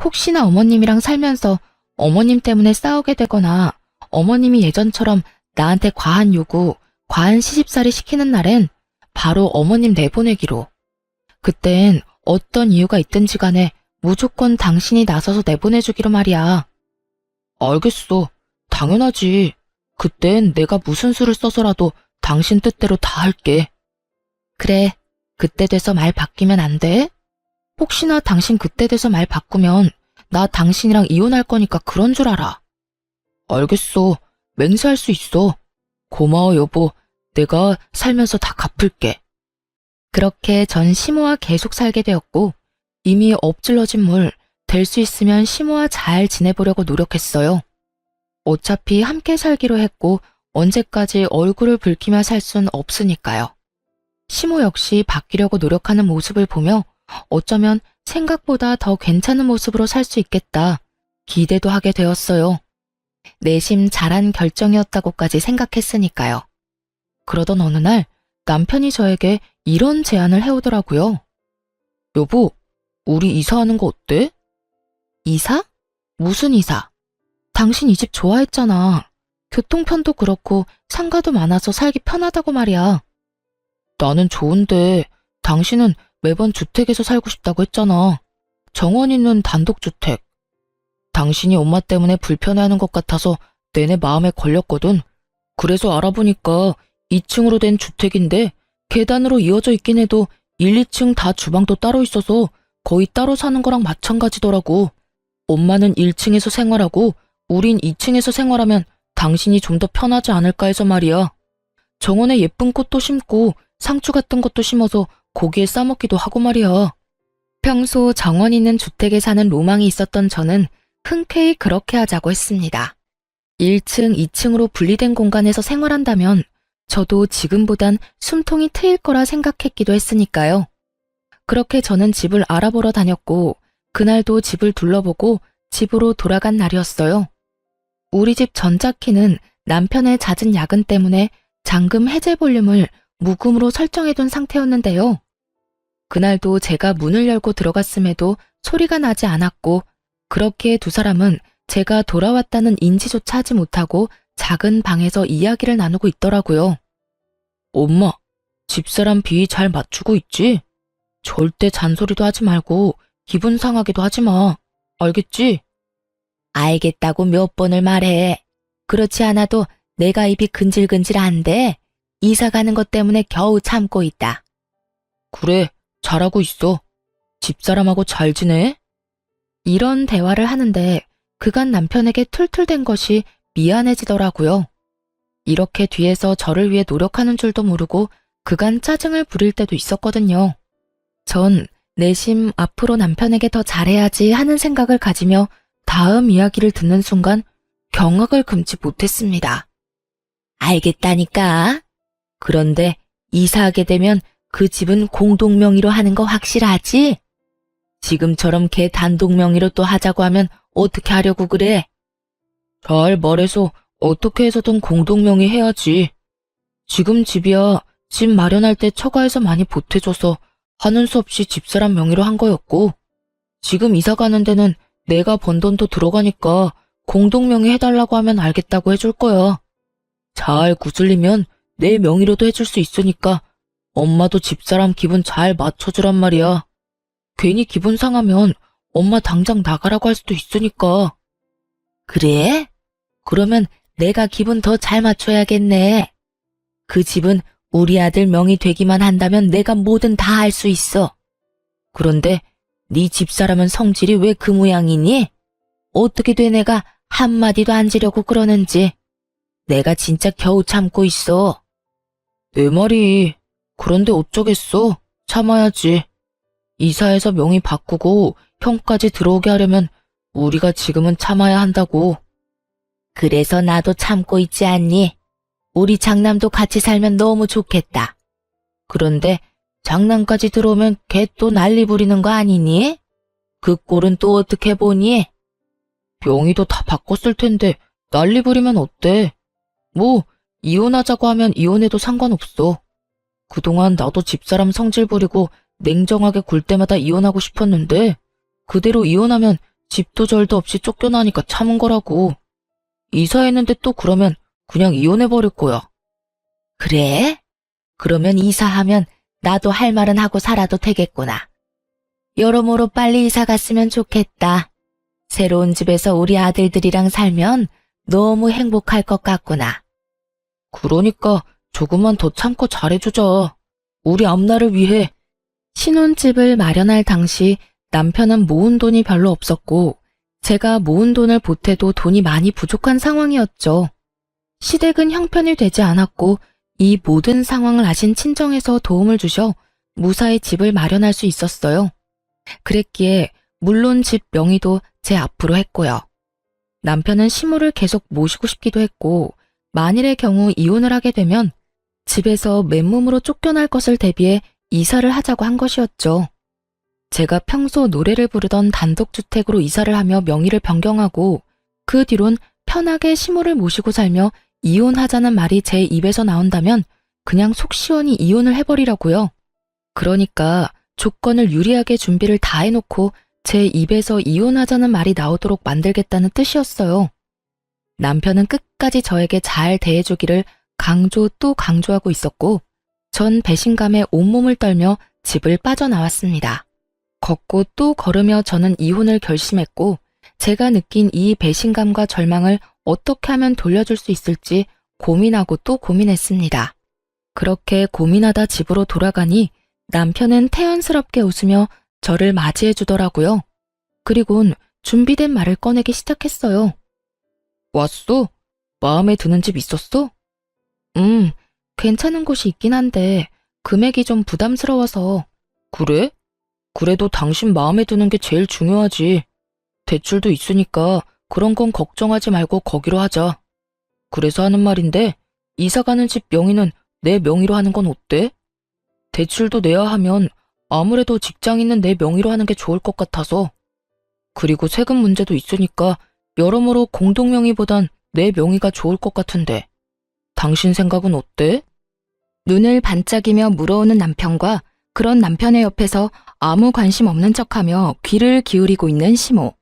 혹시나 어머님이랑 살면서 어머님 때문에 싸우게 되거나 어머님이 예전처럼 나한테 과한 요구, 과한 시집살이 시키는 날엔 바로 어머님 내보내기로. 그땐 어떤 이유가 있든지 간에 무조건 당신이 나서서 내보내주기로 말이야. 알겠어. 당연하지. 그땐 내가 무슨 수를 써서라도 당신 뜻대로 다 할게. 그래, 그때 돼서 말 바뀌면 안 돼? 혹시나 당신 그때 돼서 말 바꾸면 나 당신이랑 이혼할 거니까 그런 줄 알아. 알겠어. 맹세할 수 있어. 고마워, 여보. 내가 살면서 다 갚을게. 그렇게 전 시모와 계속 살게 되었고, 이미 엎질러진 물, 될 수 있으면 시모와 잘 지내보려고 노력했어요. 어차피 함께 살기로 했고, 언제까지 얼굴을 붉히며 살 순 없으니까요. 시모 역시 바뀌려고 노력하는 모습을 보며 어쩌면 생각보다 더 괜찮은 모습으로 살 수 있겠다 기대도 하게 되었어요. 내심 잘한 결정이었다고까지 생각했으니까요. 그러던 어느 날 남편이 저에게 이런 제안을 해오더라고요. 여보, 우리 이사하는 거 어때? 이사? 무슨 이사? 당신 이 집 좋아했잖아. 교통편도 그렇고 상가도 많아서 살기 편하다고 말이야. 나는 좋은데 당신은 매번 주택에서 살고 싶다고 했잖아. 정원 있는 단독주택. 당신이 엄마 때문에 불편해하는 것 같아서 내내 마음에 걸렸거든. 그래서 알아보니까 2층으로 된 주택인데 계단으로 이어져 있긴 해도 1, 2층 다 주방도 따로 있어서 거의 따로 사는 거랑 마찬가지더라고. 엄마는 1층에서 생활하고 우린 2층에서 생활하면 당신이 좀 더 편하지 않을까 해서 말이야. 정원에 예쁜 꽃도 심고 상추 같은 것도 심어서 고기에 싸먹기도 하고 말이야. 평소 정원 있는 주택에 사는 로망이 있었던 저는 흔쾌히 그렇게 하자고 했습니다. 1층, 2층으로 분리된 공간에서 생활한다면 저도 지금보단 숨통이 트일 거라 생각했기도 했으니까요. 그렇게 저는 집을 알아보러 다녔고 그날도 집을 둘러보고 집으로 돌아간 날이었어요. 우리 집 전자키는 남편의 잦은 야근 때문에 잠금 해제 볼륨을 무금으로 설정해둔 상태였는데요. 그날도 제가 문을 열고 들어갔음에도 소리가 나지 않았고 그렇게 두 사람은 제가 돌아왔다는 인지조차 하지 못하고 작은 방에서 이야기를 나누고 있더라고요. 엄마, 집사람 비위 잘 맞추고 있지? 절대 잔소리도 하지 말고 기분 상하기도 하지 마. 알겠지? 알겠다고 몇 번을 말해. 그렇지 않아도 내가 입이 근질근질한데 이사 가는 것 때문에 겨우 참고 있다. 그래, 잘하고 있어. 집사람하고 잘 지내? 이런 대화를 하는데 그간 남편에게 툴툴댄 것이 미안해지더라고요. 이렇게 뒤에서 저를 위해 노력하는 줄도 모르고 그간 짜증을 부릴 때도 있었거든요. 전 내심 앞으로 남편에게 더 잘해야지 하는 생각을 가지며 다음 이야기를 듣는 순간 경악을 금치 못했습니다. 알겠다니까. 그런데 이사하게 되면 그 집은 공동 명의로 하는 거 확실하지? 지금처럼 걔 단독 명의로 또 하자고 하면 어떻게 하려고 그래? 잘 말해서 어떻게 해서든 공동 명의 해야지. 지금 집이야 집 마련할 때 처가에서 많이 보태줘서 하는 수 없이 집사람 명의로 한 거였고 지금 이사 가는 데는 내가 번 돈도 들어가니까 공동 명의 해달라고 하면 알겠다고 해줄 거야. 잘 구슬리면 내 명의로도 해줄 수 있으니까 엄마도 집사람 기분 잘 맞춰주란 말이야. 괜히 기분 상하면 엄마 당장 나가라고 할 수도 있으니까. 그래? 그러면 내가 기분 더 잘 맞춰야겠네. 그 집은 우리 아들 명의 되기만 한다면 내가 뭐든 다 할 수 있어. 그런데 네 집사람은 성질이 왜 그 모양이니? 어떻게 돼 내가 한마디도 안 지려고 그러는지. 내가 진짜 겨우 참고 있어. 내 말이. 그런데 어쩌겠어. 참아야지. 이사해서 명의 바꾸고 형까지 들어오게 하려면 우리가 지금은 참아야 한다고. 그래서 나도 참고 있지 않니? 우리 장남도 같이 살면 너무 좋겠다. 그런데 장남까지 들어오면 걔 또 난리 부리는 거 아니니? 그 꼴은 또 어떻게 보니? 명의도 다 바꿨을 텐데 난리 부리면 어때? 뭐 이혼하자고 하면 이혼해도 상관없어. 그동안 나도 집사람 성질 부리고 냉정하게 굴 때마다 이혼하고 싶었는데 그대로 이혼하면 집도 절도 없이 쫓겨나니까 참은 거라고. 이사했는데 또 그러면 그냥 이혼해버릴 거야. 그래? 그러면 이사하면 나도 할 말은 하고 살아도 되겠구나. 여러모로 빨리 이사 갔으면 좋겠다. 새로운 집에서 우리 아들들이랑 살면 너무 행복할 것 같구나. 그러니까 조금만 더 참고 잘해주자. 우리 앞날을 위해. 신혼집을 마련할 당시 남편은 모은 돈이 별로 없었고 제가 모은 돈을 보태도 돈이 많이 부족한 상황이었죠. 시댁은 형편이 되지 않았고 이 모든 상황을 아신 친정에서 도움을 주셔 무사히 집을 마련할 수 있었어요. 그랬기에 물론 집 명의도 제 앞으로 했고요. 남편은 시모를 계속 모시고 싶기도 했고 만일의 경우 이혼을 하게 되면 집에서 맨몸으로 쫓겨날 것을 대비해 이사를 하자고 한 것이었죠. 제가 평소 노래를 부르던 단독주택으로 이사를 하며 명의를 변경하고 그 뒤론 편하게 시모를 모시고 살며 이혼하자는 말이 제 입에서 나온다면 그냥 속 시원히 이혼을 해버리라고요. 그러니까 조건을 유리하게 준비를 다 해놓고 제 입에서 이혼하자는 말이 나오도록 만들겠다는 뜻이었어요. 남편은 끝까지 저에게 잘 대해주기를 강조 또 강조하고 있었고 전 배신감에 온몸을 떨며 집을 빠져나왔습니다. 걷고 또 걸으며 저는 이혼을 결심했고 제가 느낀 이 배신감과 절망을 어떻게 하면 돌려줄 수 있을지 고민하고 또 고민했습니다. 그렇게 고민하다 집으로 돌아가니 남편은 태연스럽게 웃으며 저를 맞이해 주더라고요. 그리곤 준비된 말을 꺼내기 시작했어요. 왔어? 마음에 드는 집 있었어? 괜찮은 곳이 있긴 한데 금액이 좀 부담스러워서. 그래? 그래도 당신 마음에 드는 게 제일 중요하지. 대출도 있으니까 그런 건 걱정하지 말고 거기로 하자. 그래서 하는 말인데 이사 가는 집 명의는 내 명의로 하는 건 어때? 대출도 내야 하면 아무래도 직장 있는 내 명의로 하는 게 좋을 것 같아서. 그리고 세금 문제도 있으니까 여러모로 공동 명의보단 내 명의가 좋을 것 같은데. 당신 생각은 어때? 눈을 반짝이며 물어오는 남편과 그런 남편의 옆에서 아무 관심 없는 척하며 귀를 기울이고 있는 시모.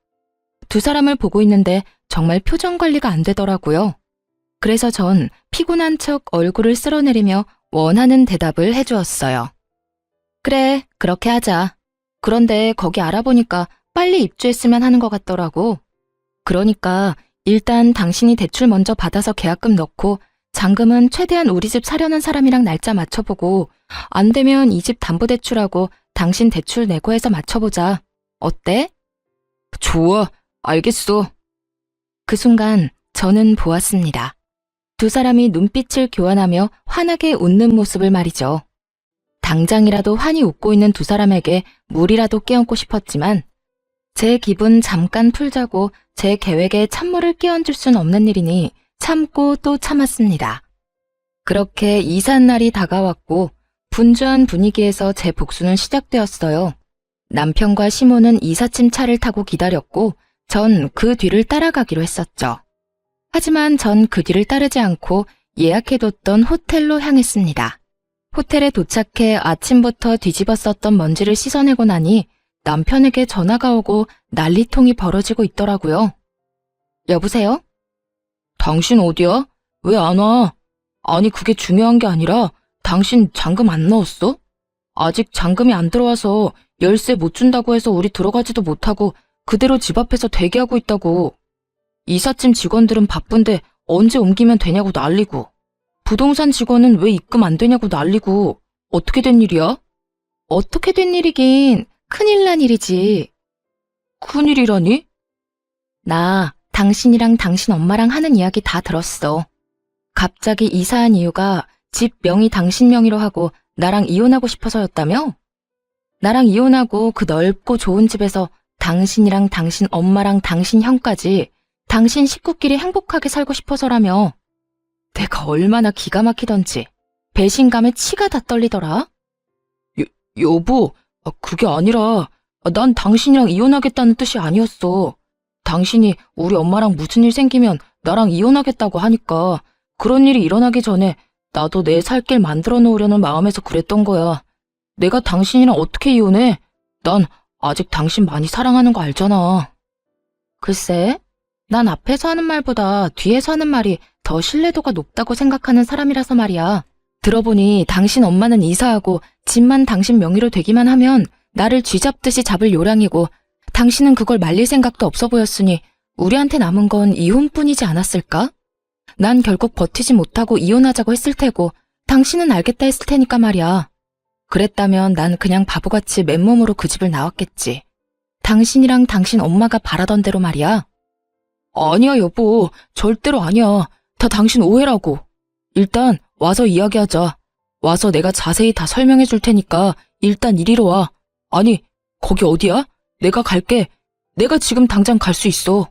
두 사람을 보고 있는데 정말 표정 관리가 안 되더라고요. 그래서 전 피곤한 척 얼굴을 쓸어내리며 원하는 대답을 해주었어요. 그래, 그렇게 하자. 그런데 거기 알아보니까 빨리 입주했으면 하는 것 같더라고. 그러니까 일단 당신이 대출 먼저 받아서 계약금 넣고 잔금은 최대한 우리 집 사려는 사람이랑 날짜 맞춰보고 안 되면 이 집 담보대출하고 당신 대출 내고 해서 맞춰보자. 어때? 좋아, 알겠어. 그 순간 저는 보았습니다. 두 사람이 눈빛을 교환하며 환하게 웃는 모습을 말이죠. 당장이라도 환히 웃고 있는 두 사람에게 물이라도 끼얹고 싶었지만 제 기분 잠깐 풀자고 제 계획에 찬물을 끼얹을 순 없는 일이니 참고 또 참았습니다. 그렇게 이삿 날이 다가왔고 분주한 분위기에서 제 복수는 시작되었어요. 남편과 시모는 이삿짐 차를 타고 기다렸고 전 그 뒤를 따라가기로 했었죠. 하지만 전 그 뒤를 따르지 않고 예약해뒀던 호텔로 향했습니다. 호텔에 도착해 아침부터 뒤집어 썼던 먼지를 씻어내고 나니 남편에게 전화가 오고 난리통이 벌어지고 있더라고요. 여보세요? 당신 어디야? 왜 안 와? 아니 그게 중요한 게 아니라 당신 잔금 안 넣었어? 아직 잔금이 안 들어와서 열쇠 못 준다고 해서 우리 들어가지도 못하고 그대로 집 앞에서 대기하고 있다고. 이삿짐 직원들은 바쁜데 언제 옮기면 되냐고 난리고. 부동산 직원은 왜 입금 안 되냐고 난리고. 어떻게 된 일이야? 어떻게 된 일이긴 큰일 난 일이지. 큰일이라니? 나 당신이랑 당신 엄마랑 하는 이야기 다 들었어. 갑자기 이사한 이유가 집 명의 당신 명의로 하고 나랑 이혼하고 싶어서였다며? 나랑 이혼하고 그 넓고 좋은 집에서 당신이랑 당신 엄마랑 당신 형까지 당신 식구끼리 행복하게 살고 싶어서라며. 내가 얼마나 기가 막히던지 배신감에 치가 다 떨리더라. 여보, 그게 아니라 난 당신이랑 이혼하겠다는 뜻이 아니었어. 당신이 우리 엄마랑 무슨 일 생기면 나랑 이혼하겠다고 하니까 그런 일이 일어나기 전에 나도 내 살 길 만들어 놓으려는 마음에서 그랬던 거야. 내가 당신이랑 어떻게 이혼해? 난 아직 당신 많이 사랑하는 거 알잖아. 글쎄, 난 앞에서 하는 말보다 뒤에서 하는 말이 더 신뢰도가 높다고 생각하는 사람이라서 말이야. 들어보니 당신 엄마는 이사하고 집만 당신 명의로 되기만 하면 나를 쥐잡듯이 잡을 요량이고 당신은 그걸 말릴 생각도 없어 보였으니 우리한테 남은 건 이혼뿐이지 않았을까? 난 결국 버티지 못하고 이혼하자고 했을 테고 당신은 알겠다 했을 테니까 말이야. 그랬다면 난 그냥 바보같이 맨몸으로 그 집을 나왔겠지. 당신이랑 당신 엄마가 바라던 대로 말이야. 아니야, 여보. 절대로 아니야. 다 당신 오해라고. 일단 와서 이야기하자. 와서 내가 자세히 다 설명해 줄 테니까 일단 이리로 와. 아니, 거기 어디야? 내가 갈게. 내가 지금 당장 갈 수 있어.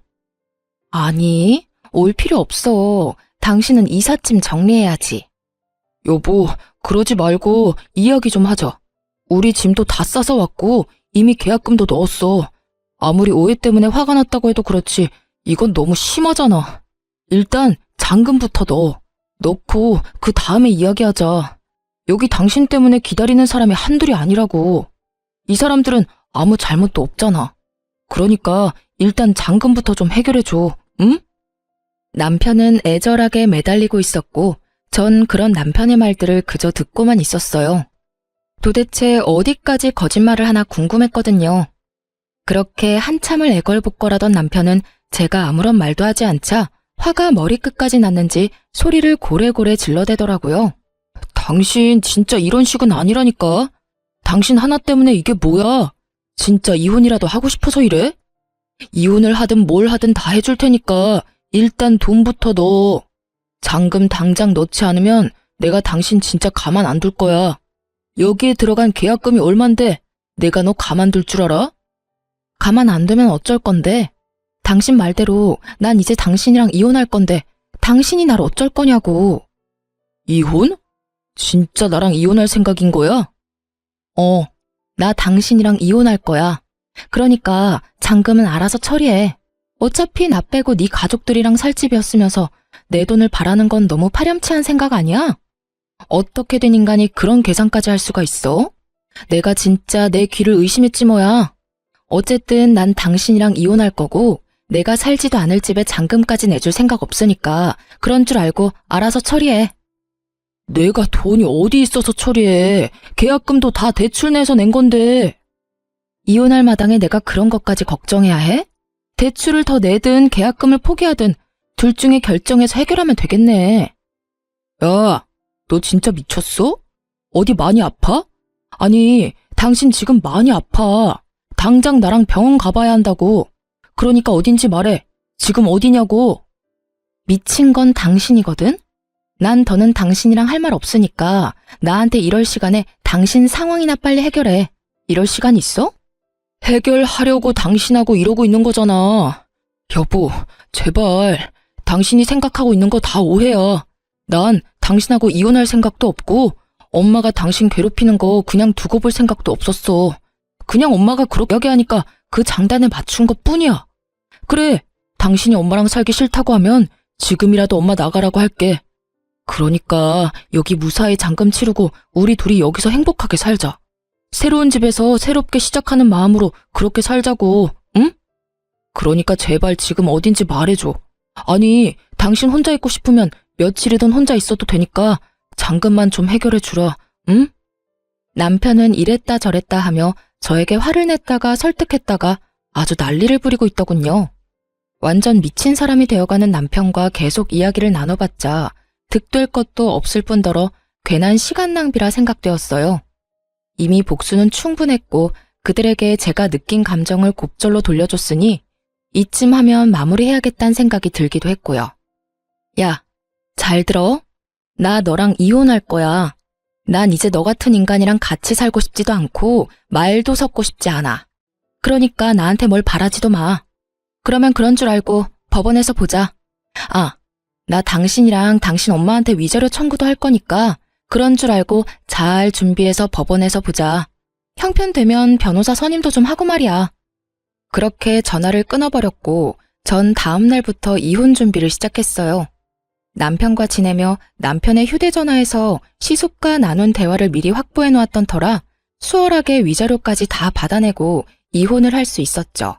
아니, 올 필요 없어. 당신은 이삿짐 정리해야지. 여보, 그러지 말고 이야기 좀 하자. 우리 짐도 다 싸서 왔고 이미 계약금도 넣었어. 아무리 오해 때문에 화가 났다고 해도 그렇지 이건 너무 심하잖아. 일단 잔금부터 넣어. 넣고 그 다음에 이야기하자. 여기 당신 때문에 기다리는 사람이 한둘이 아니라고. 이 사람들은 아무 잘못도 없잖아. 그러니까 일단 잔금부터 좀 해결해줘, 응? 남편은 애절하게 매달리고 있었고 전 그런 남편의 말들을 그저 듣고만 있었어요. 도대체 어디까지 거짓말을 하나 궁금했거든요. 그렇게 한참을 애걸복걸하던 남편은 제가 아무런 말도 하지 않자 화가 머리끝까지 났는지 소리를 고래고래 질러대더라고요. 당신 진짜 이런 식은 아니라니까. 당신 하나 때문에 이게 뭐야? 진짜 이혼이라도 하고 싶어서 이래? 이혼을 하든 뭘 하든 다 해줄 테니까 일단 돈부터 넣어. 잔금 당장 넣지 않으면 내가 당신 진짜 가만 안 둘 거야. 여기에 들어간 계약금이 얼만데 내가 너 가만둘 줄 알아? 가만 안 두면 어쩔 건데? 당신 말대로 난 이제 당신이랑 이혼할 건데 당신이 날 어쩔 거냐고. 이혼? 진짜 나랑 이혼할 생각인 거야? 나 당신이랑 이혼할 거야. 그러니까 잔금은 알아서 처리해. 어차피 나 빼고 네 가족들이랑 살 집이었으면서 내 돈을 바라는 건 너무 파렴치한 생각 아니야? 어떻게 된 인간이 그런 계산까지 할 수가 있어? 내가 진짜 내 귀를 의심했지 뭐야. 어쨌든 난 당신이랑 이혼할 거고 내가 살지도 않을 집에 잔금까지 내줄 생각 없으니까 그런 줄 알고 알아서 처리해. 내가 돈이 어디 있어서 처리해. 계약금도 다 대출 내서 낸 건데. 이혼할 마당에 내가 그런 것까지 걱정해야 해? 대출을 더 내든 계약금을 포기하든 둘 중에 결정해서 해결하면 되겠네. 야, 너 진짜 미쳤어? 어디 많이 아파? 아니, 당신 지금 많이 아파. 당장 나랑 병원 가봐야 한다고. 그러니까 어딘지 말해. 지금 어디냐고. 미친 건 당신이거든? 난 더는 당신이랑 할 말 없으니까 나한테 이럴 시간에 당신 상황이나 빨리 해결해. 이럴 시간 있어? 해결하려고 당신하고 이러고 있는 거잖아. 여보, 제발. 당신이 생각하고 있는 거 다 오해야. 난 당신하고 이혼할 생각도 없고 엄마가 당신 괴롭히는 거 그냥 두고 볼 생각도 없었어. 그냥 엄마가 그렇게 이야기하니까 그 장단에 맞춘 것 뿐이야. 그래, 당신이 엄마랑 살기 싫다고 하면 지금이라도 엄마 나가라고 할게. 그러니까 여기 무사히 잔금 치르고 우리 둘이 여기서 행복하게 살자. 새로운 집에서 새롭게 시작하는 마음으로 그렇게 살자고, 응? 그러니까 제발 지금 어딘지 말해줘. 아니, 당신 혼자 있고 싶으면 며칠이든 혼자 있어도 되니까 잔금만 좀 해결해 주라, 응? 남편은 이랬다 저랬다 하며 저에게 화를 냈다가 설득했다가 아주 난리를 부리고 있더군요. 완전 미친 사람이 되어가는 남편과 계속 이야기를 나눠봤자 득될 것도 없을 뿐더러 괜한 시간 낭비라 생각되었어요. 이미 복수는 충분했고 그들에게 제가 느낀 감정을 곱절로 돌려줬으니 이쯤 하면 마무리해야겠다는 생각이 들기도 했고요. 야, 잘 들어? 나 너랑 이혼할 거야. 난 이제 너 같은 인간이랑 같이 살고 싶지도 않고 말도 섞고 싶지 않아. 그러니까 나한테 뭘 바라지도 마. 그러면 그런 줄 알고 법원에서 보자. 아, 나 당신이랑 당신 엄마한테 위자료 청구도 할 거니까 그런 줄 알고 잘 준비해서 법원에서 보자. 형편되면 변호사 선임도 좀 하고 말이야. 그렇게 전화를 끊어버렸고 전 다음 날부터 이혼 준비를 시작했어요. 남편과 지내며 남편의 휴대전화에서 시숙과 나눈 대화를 미리 확보해 놓았던 터라 수월하게 위자료까지 다 받아내고 이혼을 할 수 있었죠.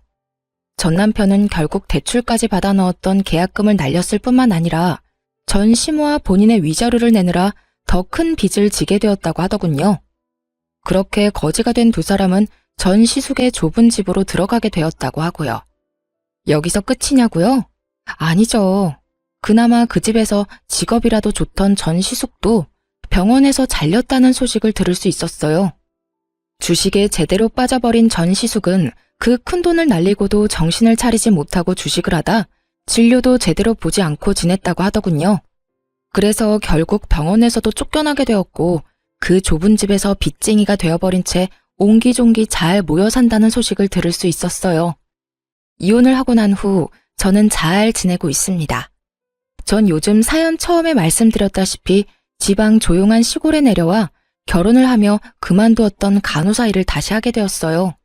전 남편은 결국 대출까지 받아 넣었던 계약금을 날렸을 뿐만 아니라 전 시모와 본인의 위자료를 내느라 더 큰 빚을 지게 되었다고 하더군요. 그렇게 거지가 된 두 사람은 전 시숙의 좁은 집으로 들어가게 되었다고 하고요. 여기서 끝이냐고요? 아니죠. 그나마 그 집에서 직업이라도 좋던 전 시숙도 병원에서 잘렸다는 소식을 들을 수 있었어요. 주식에 제대로 빠져버린 전시숙은 그 큰돈을 날리고도 정신을 차리지 못하고 주식을 하다 진료도 제대로 보지 않고 지냈다고 하더군요. 그래서 결국 병원에서도 쫓겨나게 되었고 그 좁은 집에서 빚쟁이가 되어버린 채 옹기종기 잘 모여 산다는 소식을 들을 수 있었어요. 이혼을 하고 난 후 저는 잘 지내고 있습니다. 전 요즘 사연 처음에 말씀드렸다시피 지방 조용한 시골에 내려와 결혼을 하며 그만두었던 간호사 일을 다시 하게 되었어요.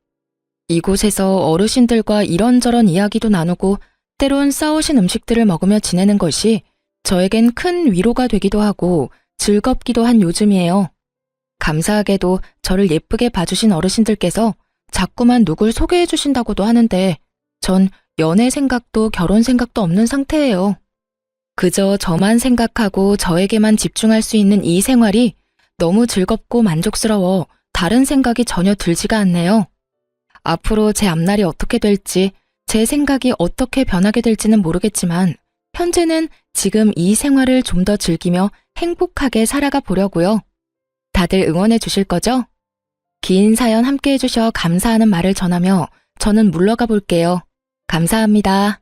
이곳에서 어르신들과 이런저런 이야기도 나누고 때론 싸우신 음식들을 먹으며 지내는 것이 저에겐 큰 위로가 되기도 하고 즐겁기도 한 요즘이에요. 감사하게도 저를 예쁘게 봐주신 어르신들께서 자꾸만 누굴 소개해 주신다고도 하는데 전 연애 생각도 결혼 생각도 없는 상태예요. 그저 저만 생각하고 저에게만 집중할 수 있는 이 생활이 너무 즐겁고 만족스러워 다른 생각이 전혀 들지가 않네요. 앞으로 제 앞날이 어떻게 될지, 제 생각이 어떻게 변하게 될지는 모르겠지만 현재는 지금 이 생활을 좀 더 즐기며 행복하게 살아가 보려고요. 다들 응원해 주실 거죠? 긴 사연 함께 해주셔 감사하는 말을 전하며 저는 물러가 볼게요. 감사합니다.